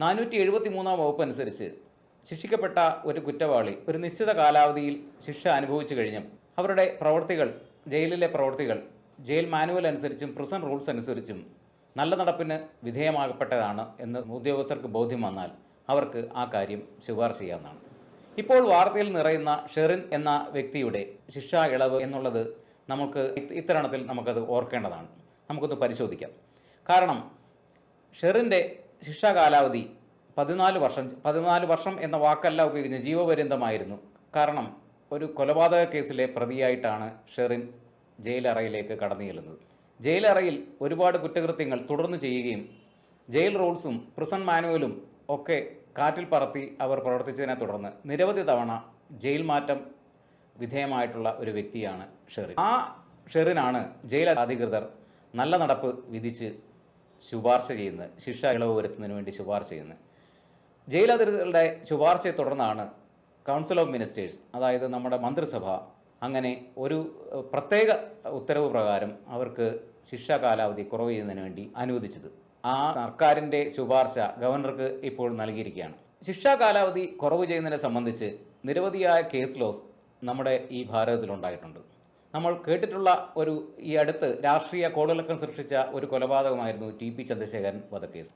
473 വകുപ്പ് അനുസരിച്ച് ശിക്ഷിക്കപ്പെട്ട ഒരു കുറ്റവാളി ഒരു നിശ്ചിത കാലാവധിയിൽ ശിക്ഷ അനുഭവിച്ചു കഴിഞ്ഞും അവരുടെ പ്രവൃത്തികൾ, ജയിലിലെ പ്രവൃത്തികൾ ജയിൽ മാനുവൽ അനുസരിച്ചും പ്രിസൺ റൂൾസ് അനുസരിച്ചും നല്ല നടപ്പിന് വിധേയമാകപ്പെട്ടതാണ് എന്ന് ഉദ്യോഗസ്ഥർക്ക് ബോധ്യം വന്നാൽ അവർക്ക് ആ കാര്യം ശുപാർശ ചെയ്യാവുന്നതാണ്. ഇപ്പോൾ വാർത്തയിൽ നിറയുന്ന ഷെറിൻ എന്ന വ്യക്തിയുടെ ശിക്ഷാ ഇളവ് എന്നുള്ളത് നമുക്ക് ഇത്തരണത്തിൽ നമുക്കത് ഓർക്കേണ്ടതാണ്. നമുക്കൊന്ന് പരിശോധിക്കാം. കാരണം ഷെറിൻ്റെ ശിക്ഷാ കാലാവധി 14 വർഷം എന്ന വാക്കല്ല ഉപയോഗിക്കുന്നത്, ജീവപര്യന്തമായിരുന്നു. കാരണം ഒരു കൊലപാതക കേസിലെ പ്രതിയായിട്ടാണ് ഷെറിൻ ജയിലറയിലേക്ക് കടന്നു ചെല്ലുന്നത്. ജയിലറയിൽ ഒരുപാട് കുറ്റകൃത്യങ്ങൾ തുടർന്ന് ചെയ്യുകയും ജയിൽ റൂൾസും പ്രിസൺ മാനുവലും ഒക്കെ കാറ്റിൽ പറത്തി അവർ പ്രവർത്തിച്ചതിനെ തുടർന്ന് നിരവധി തവണ ജയിൽ മാറ്റം വിധേയമായിട്ടുള്ള ഒരു വ്യക്തിയാണ് ഷെറിൻ. ആ ഷെറിനാണ് ജയിൽ അധികൃതർ നല്ല നടപ്പ് വിധിച്ച് ശുപാർശ ചെയ്യുന്നത്, ശിക്ഷ ഇളവ് വരുത്തുന്നതിന് വേണ്ടി ശുപാർശ ചെയ്യുന്നത്. ജയിൽ അധികൃതരുടെ ശുപാർശയെ തുടർന്നാണ് കൗൺസിൽ ഓഫ് മിനിസ്റ്റേഴ്സ്, അതായത് നമ്മുടെ മന്ത്രിസഭ, അങ്ങനെ ഒരു പ്രത്യേക ഉത്തരവ് പ്രകാരം അവർക്ക് ശിക്ഷാ കാലാവധി കുറവ് ചെയ്യുന്നതിന് വേണ്ടി അനുവദിച്ചത്. ആ സർക്കാരിൻ്റെ ശുപാർശ ഗവർണർക്ക് ഇപ്പോൾ നൽകിയിരിക്കുകയാണ്. ശിക്ഷാ കാലാവധി കുറവ് ചെയ്യുന്നതിനെ സംബന്ധിച്ച് നിരവധിയായ കേസ് ലോസ് നമ്മുടെ ഈ ഭാരതത്തിലുണ്ടായിട്ടുണ്ട്. നമ്മൾ കേട്ടിട്ടുള്ള ഈ അടുത്ത് രാഷ്ട്രീയ കോളിളക്കം സൃഷ്ടിച്ച ഒരു കൊലപാതകമായിരുന്നു ടി പി ചന്ദ്രശേഖരൻ വധക്കേസ്.